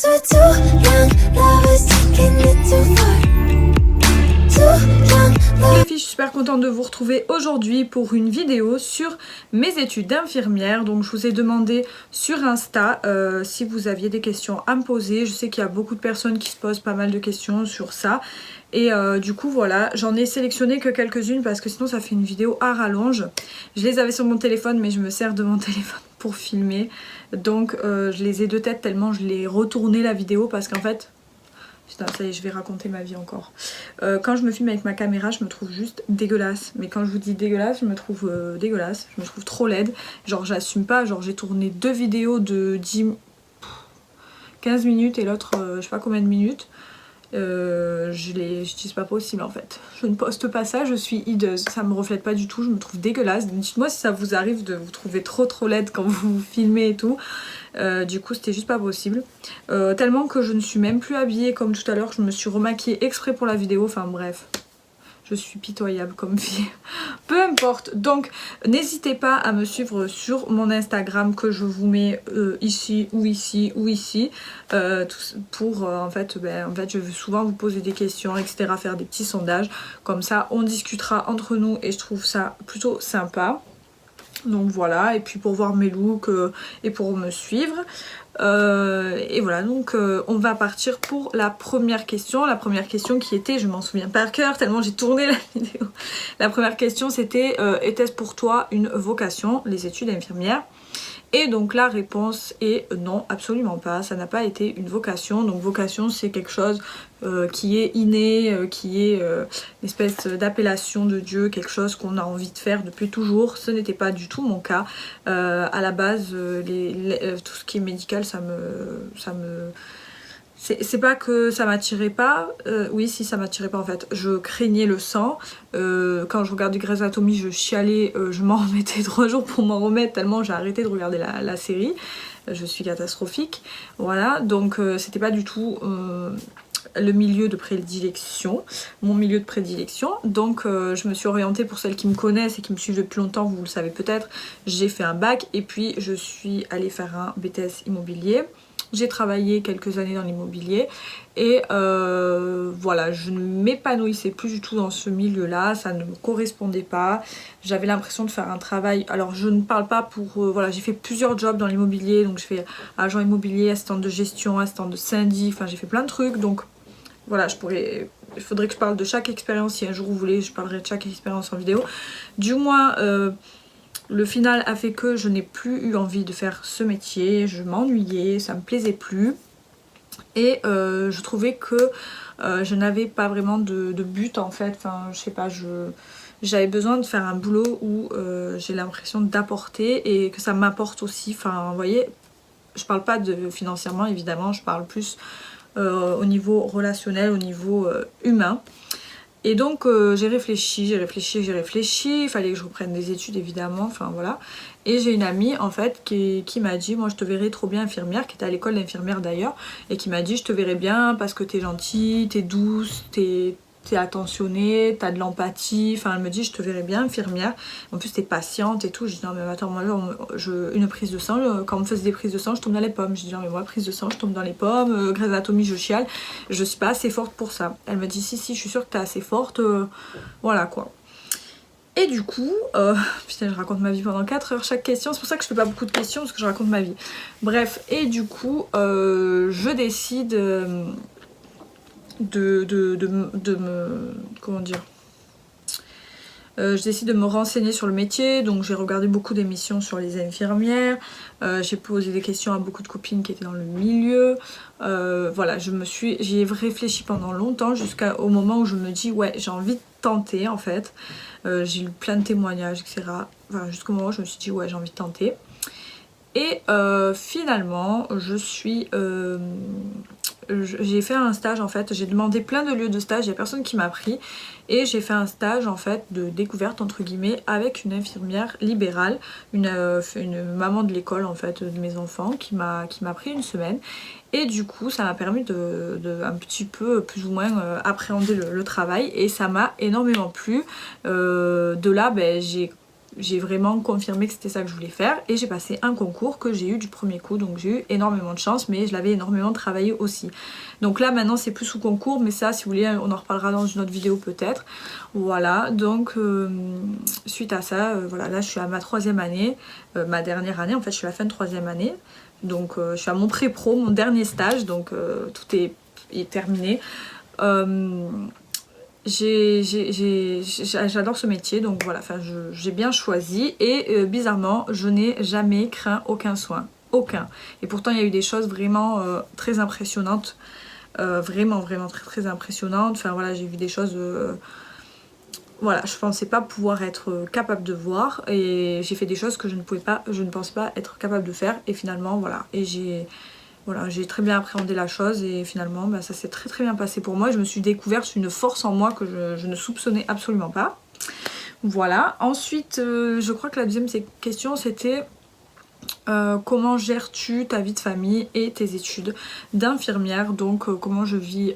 'Cause we're too young lovers taking it too far. Too young lovers. Les filles, je suis super contente de vous retrouver aujourd'hui pour une vidéo sur mes études d'infirmière. Donc je vous ai demandé sur Insta si vous aviez des questions à me poser. Je sais qu'il y a beaucoup de personnes qui se posent pas mal de questions sur ça. Et du coup voilà, j'en ai sélectionné que quelques-unes parce que sinon ça fait une vidéo à rallonge. Je les avais sur mon téléphone mais je me sers de mon téléphone pour filmer. Donc je les ai de tête tellement je l'ai retourné la vidéo parce qu'en fait... Putain, ça y est, je vais raconter ma vie encore. Quand je me filme avec ma caméra, je me trouve juste dégueulasse. Mais quand je vous dis dégueulasse, je me trouve dégueulasse. Je me trouve trop laide. Genre, j'assume pas. Genre, j'ai tourné 2 vidéos de 15 minutes et l'autre, je sais pas combien de minutes. Je dis c'est pas possible en fait. Je ne poste pas ça, je suis hideuse. Ça me reflète pas du tout, je me trouve dégueulasse. Dites-moi si ça vous arrive de vous trouver trop laide quand vous vous filmez et tout. Du coup c'était juste pas possible. Tellement que je ne suis même plus habillée comme tout à l'heure. Je me suis remaquillée exprès pour la vidéo. Enfin bref. Je suis pitoyable comme fille. Peu importe. Donc, n'hésitez pas à me suivre sur mon Instagram que je vous mets ici ou ici ou ici. Pour, en fait, je vais souvent vous poser des questions, etc. Faire des petits sondages. Comme ça, on discutera entre nous et je trouve ça plutôt sympa. Donc voilà, et puis pour voir mes looks et pour me suivre. Et voilà, donc on va partir pour la première question. La première question qui était, je m'en souviens par cœur tellement j'ai tourné la vidéo. La première question c'était, était-ce pour toi une vocation, les études infirmières? Et donc la réponse est non, absolument pas, ça n'a pas été une vocation. Donc vocation c'est quelque chose qui est inné, qui est une espèce d'appellation de Dieu, quelque chose qu'on a envie de faire depuis toujours. Ce n'était pas du tout mon cas. À la base, tout ce qui est médical, ça me c'est pas que ça m'attirait pas, oui si ça m'attirait pas en fait, je craignais le sang, quand je regardais Grey's Anatomy je chialais, je m'en remettais 3 jours pour m'en remettre tellement j'ai arrêté de regarder la série, je suis catastrophique, voilà, donc c'était pas du tout le milieu de prédilection, mon milieu de prédilection, donc je me suis orientée pour celles qui me connaissent et qui me suivent depuis longtemps, vous le savez peut-être, j'ai fait un bac et puis je suis allée faire un BTS immobilier. J'ai travaillé quelques années dans l'immobilier et voilà, je ne m'épanouissais plus du tout dans ce milieu-là, ça ne me correspondait pas. J'avais l'impression de faire un travail, alors je ne parle pas pour... voilà, j'ai fait plusieurs jobs dans l'immobilier, donc je fais agent immobilier, assistante de gestion, assistante de syndic, enfin j'ai fait plein de trucs, donc voilà, il faudrait que je parle de chaque expérience, si un jour vous voulez, je parlerai de chaque expérience en vidéo. Du moins... le final a fait que je n'ai plus eu envie de faire ce métier, je m'ennuyais, ça me plaisait plus. Et je trouvais que je n'avais pas vraiment de but en fait, enfin je sais pas, j'avais besoin de faire un boulot où j'ai l'impression d'apporter et que ça m'apporte aussi, enfin vous voyez, je parle pas de financièrement évidemment, je parle plus au niveau relationnel, au niveau humain. Et donc j'ai réfléchi, il fallait que je reprenne des études évidemment, enfin voilà. Et j'ai une amie en fait qui m'a dit, moi je te verrais trop bien infirmière, qui était à l'école d'infirmière d'ailleurs, et qui m'a dit je te verrais bien parce que t'es gentille, t'es douce, t'es attentionnée, t'as de l'empathie, enfin elle me dit je te verrais bien infirmière, en plus t'es patiente et tout. Je dis non mais attends, moi une prise de sang, quand on me faisait des prises de sang je tombe dans les pommes. Je dis non mais moi prise de sang je tombe dans les pommes, Grey's Anatomy je chiale, je suis pas assez forte pour ça. Elle me dit si je suis sûre que t'es assez forte, voilà quoi. Et du coup, putain je raconte ma vie pendant 4 heures chaque question, c'est pour ça que je fais pas beaucoup de questions parce que je raconte ma vie. Bref, et du coup je décide de me... comment dire, je décide de me renseigner sur le métier, donc j'ai regardé beaucoup d'émissions sur les infirmières, j'ai posé des questions à beaucoup de copines qui étaient dans le milieu, voilà, j'y ai réfléchi pendant longtemps jusqu'au moment où je me dis ouais j'ai envie de tenter en fait, j'ai lu plein de témoignages etc, enfin, jusqu'au moment où je me suis dit ouais j'ai envie de tenter. Et finalement j'ai fait un stage en fait, j'ai demandé plein de lieux de stage, il n'y a personne qui m'a pris et j'ai fait un stage en fait de découverte entre guillemets avec une infirmière libérale, une maman de l'école en fait de mes enfants qui m'a pris une semaine et du coup ça m'a permis de un petit peu plus ou moins appréhender le travail et ça m'a énormément plu. De là j'ai j'ai vraiment confirmé que c'était ça que je voulais faire et j'ai passé un concours que j'ai eu du premier coup, donc j'ai eu énormément de chance, mais je l'avais énormément travaillé aussi. Donc là maintenant c'est plus sous concours, mais ça si vous voulez on en reparlera dans une autre vidéo peut-être. Voilà, donc suite à ça, voilà, là je suis à ma 3e année, ma dernière année en fait, je suis à la fin de 3e année, donc je suis à mon pré-pro, mon dernier stage, donc tout est terminé. J'adore ce métier, donc voilà, j'ai bien choisi et bizarrement je n'ai jamais craint aucun soin, aucun. Et pourtant il y a eu des choses vraiment très impressionnantes, vraiment très très impressionnantes. Enfin voilà, j'ai vu des choses, voilà, je pensais pas pouvoir être capable de voir et j'ai fait des choses que je ne pensais pas être capable de faire et finalement voilà, et j'ai très bien appréhendé la chose et finalement bah, ça s'est très très bien passé pour moi. Je me suis découverte une force en moi que je ne soupçonnais absolument pas. Voilà. Ensuite, je crois que la deuxième question c'était comment gères-tu ta vie de famille et tes études d'infirmière. Donc comment je vis,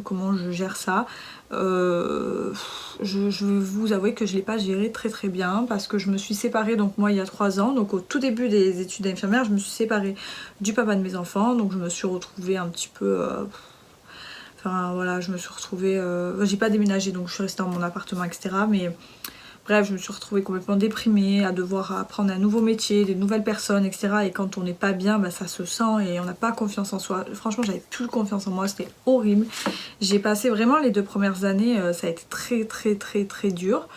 comment je gère ça. Je vais vous avouer que je ne l'ai pas géré très très bien parce que je me suis séparée donc moi il y a 3 ans, donc au tout début des études d'infirmière je me suis séparée du papa de mes enfants, donc je me suis retrouvée un petit peu enfin voilà, je me suis retrouvée j'ai pas déménagé donc je suis restée dans mon appartement etc, mais bref, je me suis retrouvée complètement déprimée, à devoir apprendre un nouveau métier, des nouvelles personnes, etc. Et quand on n'est pas bien, bah, ça se sent et on n'a pas confiance en soi. Franchement, j'avais plus confiance en moi, c'était horrible. J'ai passé vraiment les 2 premières années, ça a été très très très très dur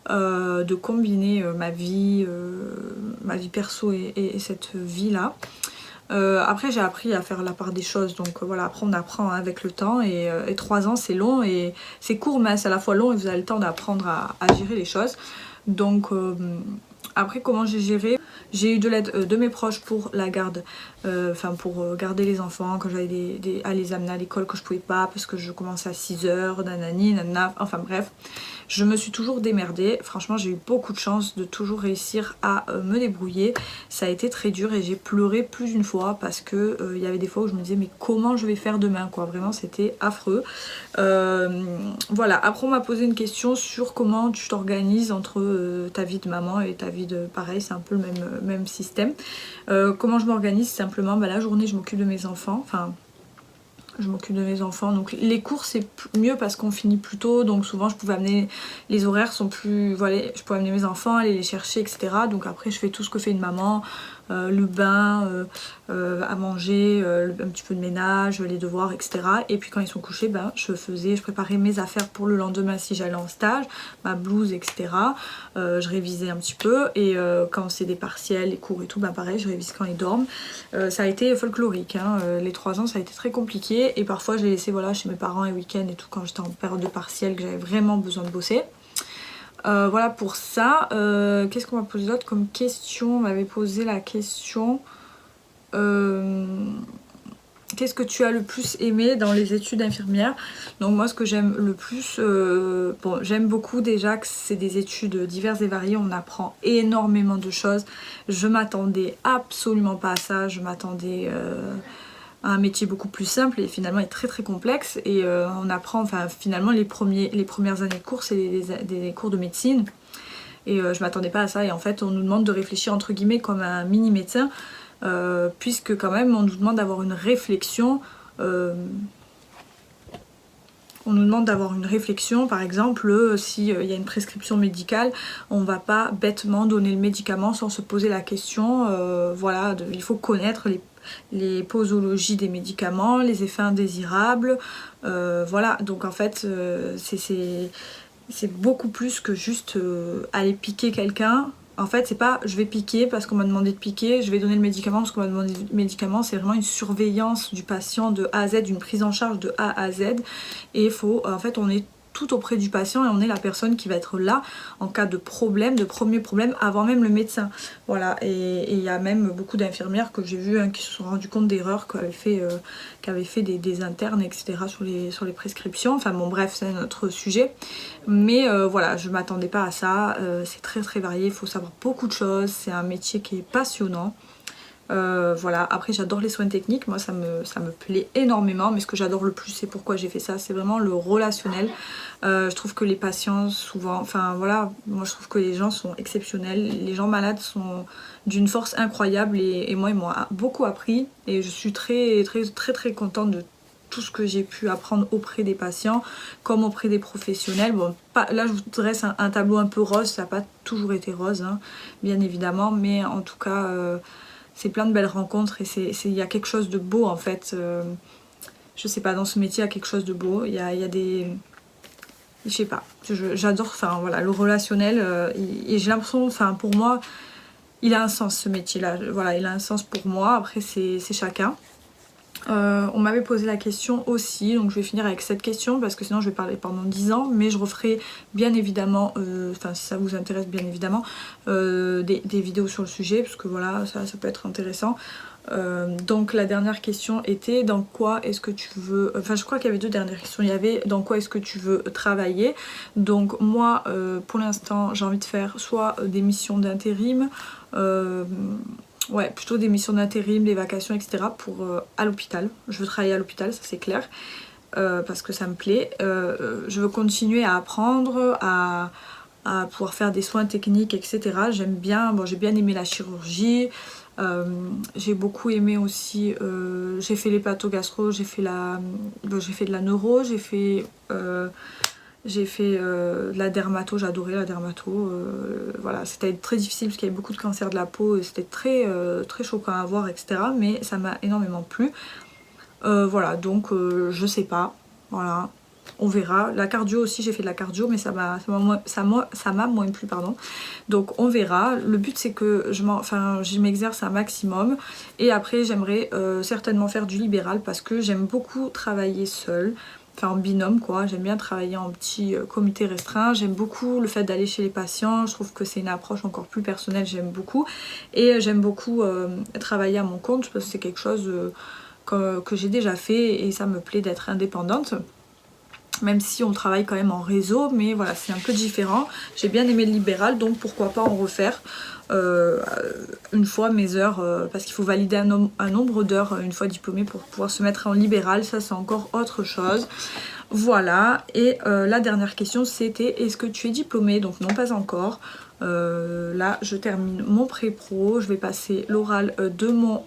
de combiner ma vie perso et cette vie-là. Après j'ai appris à faire la part des choses, donc voilà, après on apprend hein, avec le temps et 3 ans c'est long et c'est court mais c'est à la fois long et vous avez le temps d'apprendre à gérer les choses. Donc après comment j'ai géré, j'ai eu de l'aide de mes proches pour la garde, enfin pour garder les enfants quand j'avais à les amener à l'école que je pouvais pas parce que je commençais à 6h, nanani, nanana, enfin bref. Je me suis toujours démerdée, franchement j'ai eu beaucoup de chance de toujours réussir à me débrouiller. Ça a été très dur et j'ai pleuré plus d'une fois parce que il y avait des fois où je me disais mais comment je vais faire demain quoi, vraiment c'était affreux. Voilà, après on m'a posé une question sur comment tu t'organises entre ta vie de maman et ta vie de pareil, c'est un peu le même système. Comment je m'organise, simplement bah, la journée je m'occupe de mes enfants, enfin je m'occupe de mes enfants, donc les cours c'est mieux parce qu'on finit plus tôt, donc souvent je pouvais amener, les horaires sont plus, voilà, je pouvais amener mes enfants, aller les chercher etc, donc après je fais tout ce que fait une maman, le bain, à manger, un petit peu de ménage, les devoirs etc, et puis quand ils sont couchés ben, je préparais mes affaires pour le lendemain si j'allais en stage, ma blouse etc, je révisais un petit peu et quand c'est des partiels, les cours et tout, ben pareil je révise quand ils dorment. Ça a été folklorique hein, les 3 ans ça a été très compliqué et parfois je les laissais voilà, chez mes parents les week-ends et tout quand j'étais en période de partiel que j'avais vraiment besoin de bosser. Voilà pour ça. Qu'est-ce qu'on m'a posé d'autre comme question? On m'avait posé la question qu'est-ce que tu as le plus aimé dans les études infirmières? Donc moi ce que j'aime le plus, bon j'aime beaucoup déjà que c'est des études diverses et variées, on apprend énormément de choses. Je m'attendais absolument pas à ça, je m'attendais un métier beaucoup plus simple et finalement est très très complexe et on apprend, enfin finalement les premières années de cours c'est des cours de médecine et je m'attendais pas à ça et en fait on nous demande de réfléchir entre guillemets comme un mini médecin puisque quand même on nous demande d'avoir une réflexion par exemple si y a une prescription médicale, on va pas bêtement donner le médicament sans se poser la question, voilà, il faut connaître les posologies des médicaments, les effets indésirables, voilà, donc en fait c'est beaucoup plus que juste aller piquer quelqu'un. En fait c'est pas je vais piquer parce qu'on m'a demandé de piquer, je vais donner le médicament parce qu'on m'a demandé le médicament, c'est vraiment une surveillance du patient de A à Z, une prise en charge de A à Z et il faut, en fait on est tout auprès du patient et on est la personne qui va être là en cas de problème, de premier problème avant même le médecin. Voilà, et il y a même beaucoup d'infirmières que j'ai vues hein, qui se sont rendues compte d'erreurs qu'avaient fait des internes etc sur les prescriptions. Enfin bon bref c'est un autre sujet. Mais voilà, je m'attendais pas à ça, c'est très très varié, il faut savoir beaucoup de choses, c'est un métier qui est passionnant. Voilà, après j'adore les soins techniques, moi ça me plaît énormément, mais ce que j'adore le plus, c'est pourquoi j'ai fait ça, c'est vraiment le relationnel. Je trouve que les patients souvent, enfin voilà, moi je trouve que les gens sont exceptionnels, les gens malades sont d'une force incroyable et moi ils m'ont beaucoup appris et je suis très contente de tout ce que j'ai pu apprendre auprès des patients comme auprès des professionnels. Bon, là je vous dresse un tableau un peu rose, ça n'a pas toujours été rose, hein, bien évidemment, mais en tout cas c'est plein de belles rencontres et il y a quelque chose de beau en fait. Je sais pas, dans ce métier il y a quelque chose de beau, il y a des... Je sais pas, j'adore, enfin voilà, le relationnel et j'ai l'impression, enfin pour moi, il a un sens ce métier là, voilà, il a un sens pour moi, après c'est chacun. On m'avait posé la question aussi, donc je vais finir avec cette question parce que sinon je vais parler pendant 10 ans, mais je referai bien évidemment, enfin si ça vous intéresse bien évidemment, des vidéos sur le sujet parce que voilà, ça peut être intéressant. Donc la dernière question était dans quoi est-ce que tu veux, enfin je crois qu'il y avait deux dernières questions, il y avait dans quoi est-ce que tu veux travailler. Donc moi pour l'instant j'ai envie de faire soit des missions d'intérim, ouais, plutôt des missions d'intérim, des vacations, etc. pour à l'hôpital. Je veux travailler à l'hôpital, ça c'est clair, parce que ça me plaît. Je veux continuer à apprendre, à pouvoir faire des soins techniques, etc. J'aime bien, bon, j'ai bien aimé la chirurgie, j'ai beaucoup aimé aussi, j'ai fait l'hépatogastro, j'ai fait de la neuro, j'ai fait de la dermato, j'ai adoré la dermato. Voilà, c'était très difficile parce qu'il y avait beaucoup de cancer de la peau et c'était très choquant à voir, etc. Mais ça m'a énormément plu. Voilà, donc je sais pas. Voilà, on verra. La cardio aussi, j'ai fait de la cardio, mais ça m'a moins plu, pardon. Donc on verra. Le but c'est que je m'exerce un maximum. Et après j'aimerais certainement faire du libéral parce que j'aime beaucoup travailler seule. Enfin en binôme quoi, j'aime bien travailler en petit comité restreint, j'aime beaucoup le fait d'aller chez les patients, je trouve que c'est une approche encore plus personnelle, j'aime beaucoup. Et j'aime beaucoup travailler à mon compte parce que c'est quelque chose que j'ai déjà fait et ça me plaît d'être indépendante. Même si on travaille quand même en réseau, mais voilà, c'est un peu différent. J'ai bien aimé le libéral, donc pourquoi pas en refaire une fois mes heures, parce qu'il faut valider un nombre d'heures une fois diplômé pour pouvoir se mettre en libéral, ça c'est encore autre chose. Voilà, et la dernière question c'était est-ce que tu es diplômée? Donc non, pas encore. Là je termine mon pré-pro, je vais passer l'oral de mon...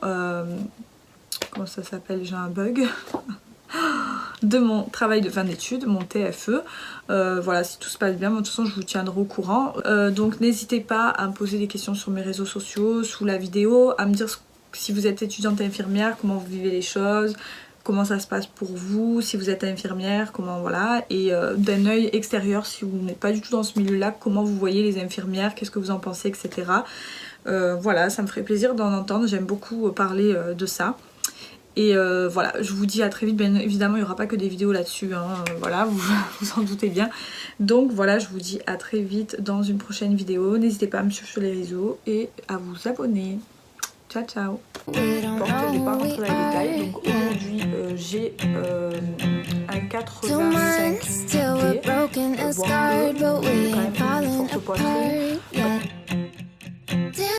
comment ça s'appelle? J'ai un bug. De mon travail de fin d'études, mon TFE. Voilà, si tout se passe bien, de toute façon je vous tiendrai au courant. Donc n'hésitez pas à me poser des questions sur mes réseaux sociaux, sous la vidéo, à me dire si vous êtes étudiante infirmière, comment vous vivez les choses, comment ça se passe pour vous, si vous êtes infirmière, comment voilà, et d'un œil extérieur, si vous n'êtes pas du tout dans ce milieu-là, comment vous voyez les infirmières, qu'est-ce que vous en pensez, etc. Voilà, ça me ferait plaisir d'en entendre, j'aime beaucoup parler de ça. Et voilà, je vous dis à très vite, bien évidemment il n'y aura pas que des vidéos là-dessus, hein, voilà, vous en doutez bien. Donc voilà, je vous dis à très vite dans une prochaine vidéo. N'hésitez pas à me suivre sur les réseaux et à vous abonner. Ciao ciao. Je ne vais pas rentrer dans les détails, donc aujourd'hui j'ai un 85D, bon, quand même une forte poitrine.